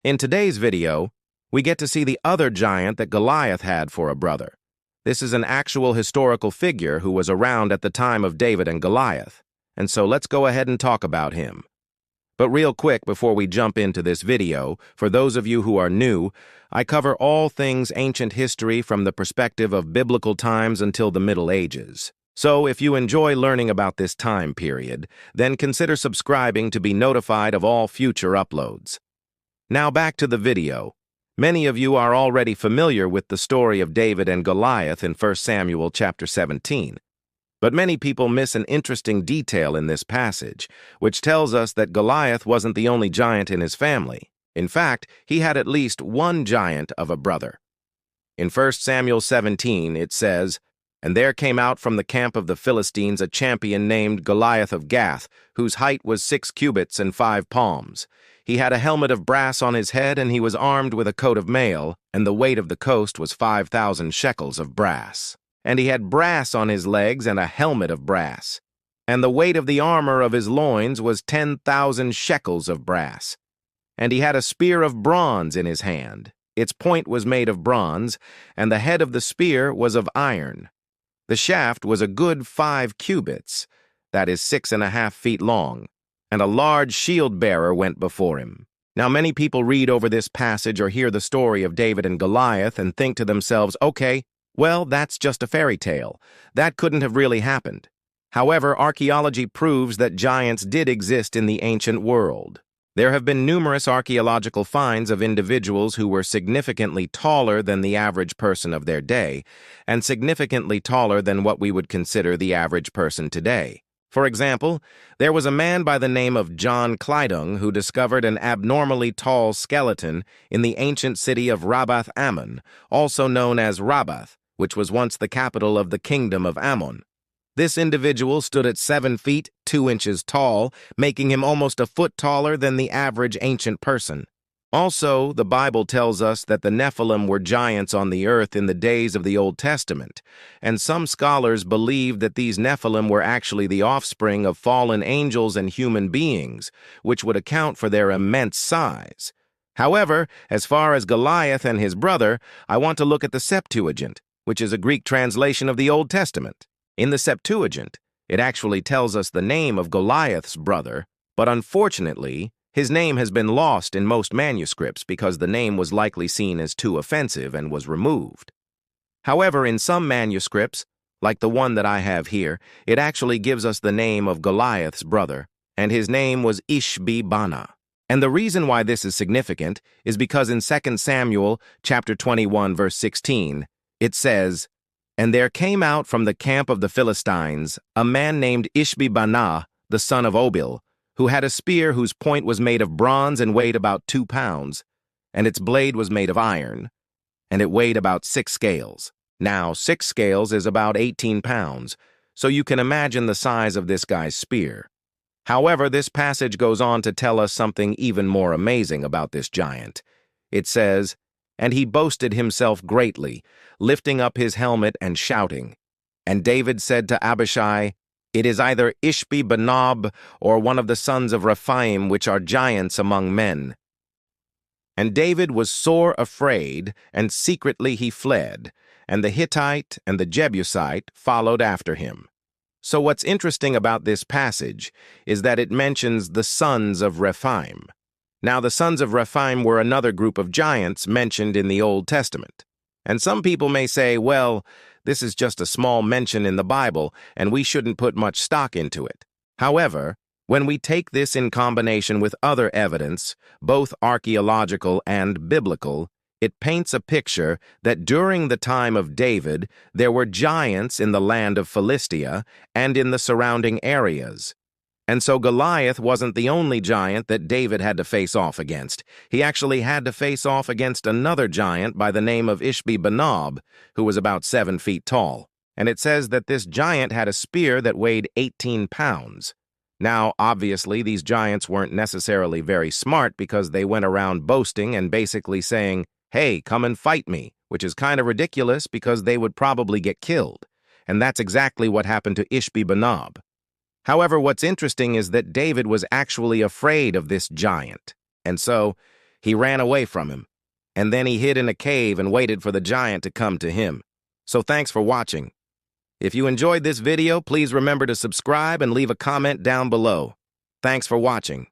In today's video, we get to see the other giant that Goliath had for a brother. This is an actual historical figure who was around at the time of David and Goliath, and so let's go ahead and talk about him. But real quick before we jump into this video, for those of you who are new, I cover all things ancient history from the perspective of biblical times until the Middle Ages. So if you enjoy learning about this time period, then consider subscribing to be notified of all future uploads. Now back to the video. Many of you are already familiar with the story of David and Goliath in 1 Samuel chapter 17. But many people miss an interesting detail in this passage, which tells us that Goliath wasn't the only giant in his family. In fact, he had at least one giant of a brother. In 1 Samuel 17, it says, "And there came out from the camp of the Philistines a champion named Goliath of Gath, whose height was 6 cubits and 5 palms. He had a helmet of brass on his head, and he was armed with a coat of mail, and the weight of the coat was 5,000 shekels of brass. And he had brass on his legs and a helmet of brass. And the weight of the armor of his loins was 10,000 shekels of brass. And he had a spear of bronze in his hand. Its point was made of bronze, and the head of the spear was of iron. The shaft was a good 5 cubits, that is 6.5 feet long, and a large shield-bearer went before him." Now, many people read over this passage or hear the story of David and Goliath and think to themselves, okay, well, that's just a fairy tale. That couldn't have really happened. However, archaeology proves that giants did exist in the ancient world. There have been numerous archaeological finds of individuals who were significantly taller than the average person of their day, and significantly taller than what we would consider the average person today. For example, there was a man by the name of John Kleidung who discovered an abnormally tall skeleton in the ancient city of Rabbath Ammon, also known as Rabbath, which was once the capital of the kingdom of Ammon. This individual stood at 7 feet, 2 inches tall, making him almost a foot taller than the average ancient person. Also, the Bible tells us that the Nephilim were giants on the earth in the days of the Old Testament, and some scholars believe that these Nephilim were actually the offspring of fallen angels and human beings, which would account for their immense size. However, as far as Goliath and his brother, I want to look at the Septuagint, which is a Greek translation of the Old Testament. In the Septuagint, it actually tells us the name of Goliath's brother, but unfortunately, his name has been lost in most manuscripts because the name was likely seen as too offensive and was removed. However, in some manuscripts, like the one that I have here, it actually gives us the name of Goliath's brother, and his name was Ishbi-Bana. And the reason why this is significant is because in 2 Samuel chapter 21, verse 16, it says, "And there came out from the camp of the Philistines a man named Ishbi-Bana, the son of Obil, who had a spear whose point was made of bronze and weighed about 2 pounds, and its blade was made of iron, and it weighed about 6 scales. Now, 6 scales is about 18 pounds, so you can imagine the size of this guy's spear. However, this passage goes on to tell us something even more amazing about this giant. It says, "And he boasted himself greatly, lifting up his helmet and shouting. And David said to Abishai, 'It is either Ishbi-Benob or one of the sons of Rephaim, which are giants among men.' And David was sore afraid, and secretly he fled, and the Hittite and the Jebusite followed after him." So what's interesting about this passage is that it mentions the sons of Rephaim. Now, the sons of Rephaim were another group of giants mentioned in the Old Testament. And some people may say, well, this is just a small mention in the Bible, and we shouldn't put much stock into it. However, when we take this in combination with other evidence, both archaeological and biblical, it paints a picture that during the time of David, there were giants in the land of Philistia and in the surrounding areas. And so Goliath wasn't the only giant that David had to face off against. He actually had to face off against another giant by the name of Ishbi-Benob, who was about 7 feet tall. And it says that this giant had a spear that weighed 18 pounds. Now, obviously, these giants weren't necessarily very smart because they went around boasting and basically saying, "Hey, come and fight me," which is kind of ridiculous because they would probably get killed. And that's exactly what happened to Ishbi-Benob. However, what's interesting is that David was actually afraid of this giant, and so He ran away from him, and then he hid in a cave and waited for the giant to come to him. So thanks for watching. If you enjoyed this video, please remember to subscribe and leave a comment down below. Thanks for watching.